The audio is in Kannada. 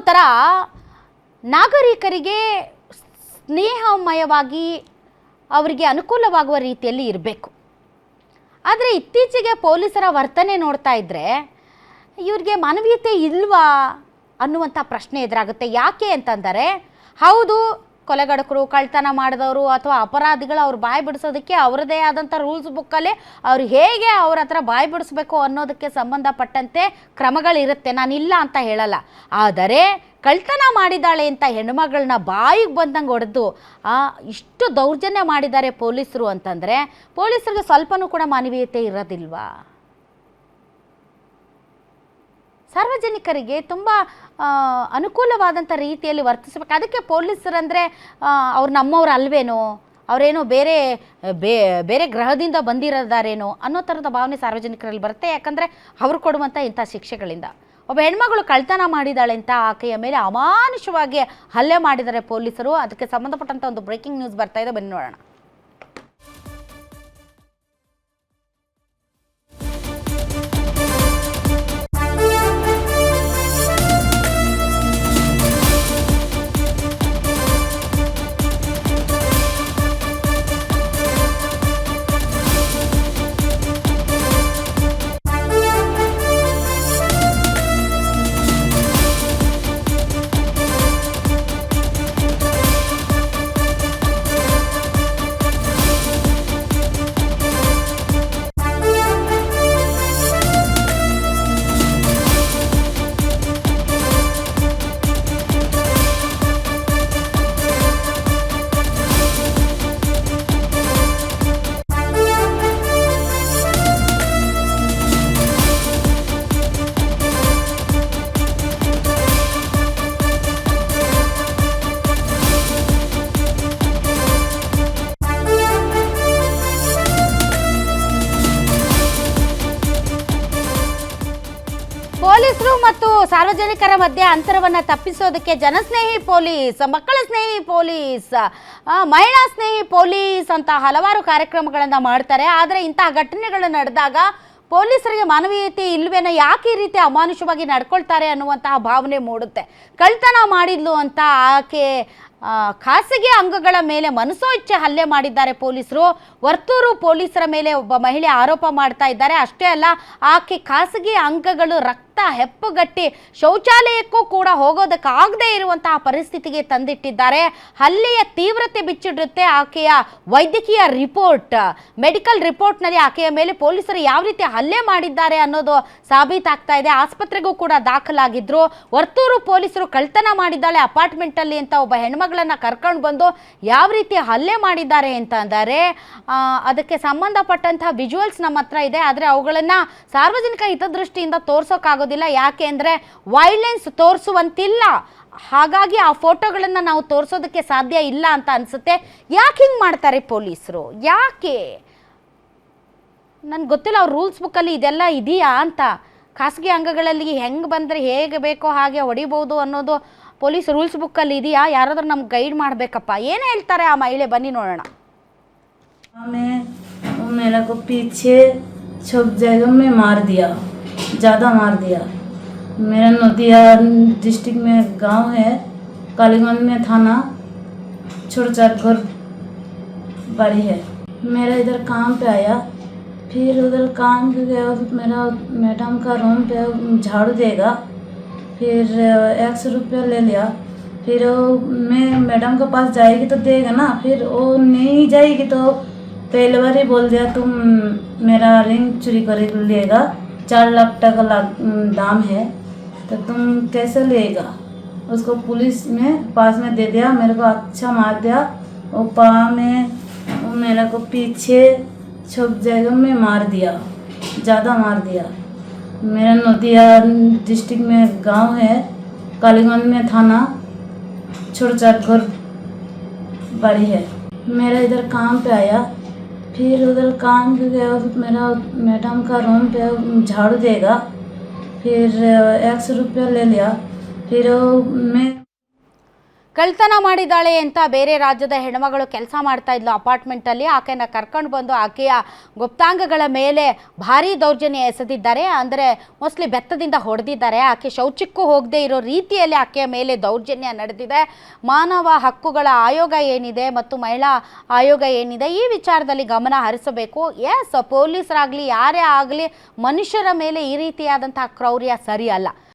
ಒಂಥರ ನಾಗರಿಕರಿಗೆ ಸ್ನೇಹಮಯವಾಗಿ ಅವರಿಗೆ ಅನುಕೂಲವಾಗುವ ರೀತಿಯಲ್ಲಿ ಇರಬೇಕು. ಆದರೆ ಇತ್ತೀಚೆಗೆ ಪೊಲೀಸರ ವರ್ತನೆ ನೋಡ್ತಾ ಇದ್ದರೆ ಇವ್ರಿಗೆ ಮಾನವೀಯತೆ ಇಲ್ವಾ ಅನ್ನುವಂಥ ಪ್ರಶ್ನೆ ಎದುರಾಗುತ್ತೆ. ಯಾಕೆ ಅಂತಂದರೆ, ಹೌದು, ಕೊಲೆಗಡಕರು, ಕಳ್ತನ ಮಾಡಿದವರು ಅಥವಾ ಅಪರಾಧಿಗಳು ಅವ್ರು ಬಾಯಿ ಬಿಡಿಸೋದಕ್ಕೆ ಅವರದೇ ಆದಂಥ ರೂಲ್ಸ್ ಬುಕ್ಕಲ್ಲೇ ಅವ್ರು ಹೇಗೆ ಅವ್ರ ಹತ್ರ ಬಾಯಿ ಬಿಡಿಸ್ಬೇಕು ಅನ್ನೋದಕ್ಕೆ ಸಂಬಂಧಪಟ್ಟಂತೆ ಕ್ರಮಗಳಿರುತ್ತೆ, ನಾನಿಲ್ಲ ಅಂತ ಹೇಳಲ್ಲ. ಆದರೆ ಕಳ್ತನ ಮಾಡಿದ್ದಾಳೆ ಅಂತ ಹೆಣ್ಮಗಳನ್ನ ಬಾಯಿಗೆ ಬಂದಂಗೆ ಹೊಡೆದು ಇಷ್ಟು ದೌರ್ಜನ್ಯ ಮಾಡಿದ್ದಾರೆ ಪೊಲೀಸರು ಅಂತಂದರೆ ಪೊಲೀಸರಿಗೆ ಸ್ವಲ್ಪನೂ ಕೂಡ ಮಾನವೀಯತೆ ಇರೋದಿಲ್ವಾ? ಸಾರ್ವಜನಿಕರಿಗೆ ತುಂಬ ಅನುಕೂಲವಾದಂಥ ರೀತಿಯಲ್ಲಿ ವರ್ತಿಸಬೇಕು. ಅದಕ್ಕೆ ಪೊಲೀಸರಂದರೆ ಅವ್ರು ನಮ್ಮವ್ರು ಅಲ್ವೇನೋ, ಅವರೇನೋ ಬೇರೆ ಗ್ರಹದಿಂದ ಬಂದಿರೋದಾರೇನೋ ಅನ್ನೋ ಥರದ ಭಾವನೆ ಸಾರ್ವಜನಿಕರಲ್ಲಿ ಬರುತ್ತೆ. ಯಾಕಂದರೆ ಅವರು ಕೊಡುವಂಥ ಇಂಥ ಶಿಕ್ಷೆಗಳಿಂದ. ಒಬ್ಬ ಹೆಣ್ಮಗಳು ಕಳ್ತನ ಮಾಡಿದ್ದಾಳೆ ಅಂತ ಆಕೆಯ ಮೇಲೆ ಅಮಾನುಷವಾಗಿ ಹಲ್ಲೆ ಮಾಡಿದ್ದಾರೆ ಪೊಲೀಸರು. ಅದಕ್ಕೆ ಸಂಬಂಧಪಟ್ಟಂಥ ಒಂದು ಬ್ರೇಕಿಂಗ್ ನ್ಯೂಸ್ ಬರ್ತಾ ಇದೆ, ಬನ್ನಿ ನೋಡೋಣ. ಪೊಲೀಸರು ಮತ್ತು ಸಾರ್ವಜನಿಕರ ಮಧ್ಯೆ ಅಂತರವನ್ನು ತಪ್ಪಿಸೋದಕ್ಕೆ ಜನಸ್ನೇಹಿ ಪೊಲೀಸ್, ಮಕ್ಕಳ ಸ್ನೇಹಿ ಪೊಲೀಸ್, ಮಹಿಳಾ ಸ್ನೇಹಿ ಪೊಲೀಸ್ ಅಂತ ಹಲವಾರು ಕಾರ್ಯಕ್ರಮಗಳನ್ನು ಮಾಡ್ತಾರೆ. ಆದರೆ ಇಂತಹ ಘಟನೆಗಳು ನಡೆದಾಗ ಪೊಲೀಸರಿಗೆ ಮಾನವೀಯತೆ ಇಲ್ವೇನೋ, ಯಾಕೆ ಈ ರೀತಿ ಅಮಾನುಷವಾಗಿ ನಡ್ಕೊಳ್ತಾರೆ ಅನ್ನುವಂತಹ ಭಾವನೆ ಮೂಡುತ್ತೆ. ಕಳ್ತನ ಮಾಡಿದ್ಲು ಅಂತ ಆಕೆ ಖಾಸಗಿ ಅಂಗಗಳ ಮೇಲೆ ಮನಸೋ ಇಚ್ಛೆ ಹಲ್ಲೆ ಮಾಡಿದ್ದಾರೆ ಪೊಲೀಸರು. ವರ್ತೂರು ಪೊಲೀಸರ ಮೇಲೆ ಒಬ್ಬ ಮಹಿಳೆ ಆರೋಪ ಮಾಡ್ತಾ ಇದ್ದಾರೆ. ಅಷ್ಟೇ ಅಲ್ಲ, ಆಕೆ ಖಾಸಗಿ ಅಂಗಗಳು ರಕ್ತ ಹೆಪ್ಪುಗಟ್ಟಿ ಶೌಚಾಲಯಕ್ಕೂ ಕೂಡ ಹೋಗೋದಕ್ಕಾಗದೇ ಇರುವಂತಹ ಪರಿಸ್ಥಿತಿಗೆ ತಂದಿಟ್ಟಿದ್ದಾರೆ. ಹಲ್ಲೆಯ ತೀವ್ರತೆ ಬಿಚ್ಚಿಡುತ್ತೆ ಆಕೆಯ ವೈದ್ಯಕೀಯ ರಿಪೋರ್ಟ್. ಮೆಡಿಕಲ್ ರಿಪೋರ್ಟ್ನಲ್ಲಿ ಆಕೆಯ ಮೇಲೆ ಪೊಲೀಸರು ಯಾವ ರೀತಿ ಹಲ್ಲೆ ಮಾಡಿದ್ದಾರೆ ಅನ್ನೋದು ಸಾಬೀತಾಗ್ತಾ ಇದೆ. ಆಸ್ಪತ್ರೆಗೂ ಕೂಡ ದಾಖಲಾಗಿದ್ರು. ವರ್ತೂರು ಪೊಲೀಸರು ಕಳ್ತನ ಮಾಡಿದ್ದಾಳೆ ಅಪಾರ್ಟ್ಮೆಂಟಲ್ಲಿ ಅಂತ ಒಬ್ಬ ಹೆಣ್ಮಗಳನ್ನ ಕರ್ಕೊಂಡು ಬಂದು ಯಾವ ರೀತಿ ಹಲ್ಲೆ ಮಾಡಿದ್ದಾರೆ ಅಂತ ಅಂದರೆ ಅದಕ್ಕೆ ಸಂಬಂಧಪಟ್ಟಂತಹ ವಿಜುವಲ್ಸ್ ನಮ್ಮ ಹತ್ರ ಇದೆ. ಆದರೆ ಅವುಗಳನ್ನು ಸಾರ್ವಜನಿಕ ಹಿತದೃಷ್ಟಿಯಿಂದ ತೋರ್ಸೋಕ್ಕಾಗೋದಿಲ್ಲ. ಯಾಕೆ ಅಂದರೆ ವೈಲೆನ್ಸ್ ತೋರಿಸುವಂತಿಲ್ಲ. ಹಾಗಾಗಿ ಆ ಫೋಟೋಗಳನ್ನು ನಾವು ತೋರಿಸೋದಕ್ಕೆ ಸಾಧ್ಯ ಇಲ್ಲ ಅಂತ ಅನಿಸುತ್ತೆ. ಯಾಕೆ ಹಿಂಗೆ ಮಾಡ್ತಾರೆ ಪೊಲೀಸರು? ಯಾಕೆ ನನಗೆ ಗೊತ್ತಿಲ್ಲ. ಅವ್ರ ರೂಲ್ಸ್ ಬುಕ್ಕಲ್ಲಿ ಇದೆಲ್ಲ ಇದೆಯಾ ಅಂತ. ಖಾಸಗಿ ಅಂಗಗಳಲ್ಲಿ ಹೆಂಗೆ ಬಂದರೆ ಹೇಗೆ ಬೇಕೋ ಹಾಗೆ ಹೊಡಿಬೋದು ಅನ್ನೋದು ಪೊಲೀಸ್ ರೂಲ್ಸ್ ಬುಕ್ಕಲ್ಲಿ ಇದೆಯಾ? ಯಾರಾದರೂ ನಮ್ಗೆ ಗೈಡ್ ಮಾಡಬೇಕಪ್ಪ. ಏನು ಹೇಳ್ತಾರೆ ಆ ಮಹಿಳೆ, ಬನ್ನಿ ನೋಡೋಣ. मेरा को पीछे छुप जगह में मार दिया, ज़्यादा मार दिया। मेरा नदिया डिस्ट्रिक्ट में गांव है, कालीगंज में थाना छोड़चाट घर बाड़ी है। मेरा इधर काम पे आया, फिर उधर काम पे गया, मेरा मैडम का रूम पे झाड़ू देगा, फिर 100 रुपया ले लिया। फिर मैं मैडम के पास जाएगी तो देगा ना, फिर वो नहीं जाएगी तो पहले बार ही बोल दिया तुम मेरा रिंग चोरी कर लेगा, 4 लाख टका दाम है, तो तुम कैसे लेगा? उसको पुलिस में पास में दे दिया। मेरे को अच्छा मार दिया। वो पाँव में वो मेरे को पीछे छुप जगह में मार दिया, ज़्यादा मार दिया। मेरा नदिया डिस्ट्रिक्ट में गांव है, कालीगंज में थाना छोड़चाट घर बाड़ी है। मेरा इधर काम पे आया, फिर उधर काम पे गया, मेरा मैडम का रूम पे झाड़ू देगा, फिर 100 रुपया ले लिया। फिर मैं ಕಳ್ತನ ಮಾಡಿದ್ದಾಳೆ ಅಂತ ಬೇರೆ ರಾಜ್ಯದ ಹೆಣ್ಮಗಳು ಕೆಲಸ ಮಾಡ್ತಾ ಇದ್ಲು ಅಪಾರ್ಟ್ಮೆಂಟಲ್ಲಿ. ಆಕೆಯನ್ನು ಕರ್ಕೊಂಡು ಬಂದು ಆಕೆಯ ಗುಪ್ತಾಂಗಗಳ ಮೇಲೆ ಭಾರೀ ದೌರ್ಜನ್ಯ ಎಸೆದಿದ್ದಾರೆ. ಅಂದರೆ ಮೋಸ್ಟ್ಲಿ ಬೆತ್ತದಿಂದ ಹೊಡೆದಿದ್ದಾರೆ. ಆಕೆ ಶೌಚಕ್ಕೂ ಹೋಗದೆ ಇರೋ ರೀತಿಯಲ್ಲಿ ಆಕೆಯ ಮೇಲೆ ದೌರ್ಜನ್ಯ ನಡೆದಿದೆ. ಮಾನವ ಹಕ್ಕುಗಳ ಆಯೋಗ ಏನಿದೆ ಮತ್ತು ಮಹಿಳಾ ಆಯೋಗ ಏನಿದೆ ಈ ವಿಚಾರದಲ್ಲಿ ಗಮನ ಹರಿಸಬೇಕು. ಎಸ್, ಪೊಲೀಸರಾಗಲಿ ಯಾರೇ ಆಗಲಿ ಮನುಷ್ಯರ ಮೇಲೆ ಈ ರೀತಿಯಾದಂತಹ ಕ್ರೌರ್ಯ ಸರಿಯಲ್ಲ.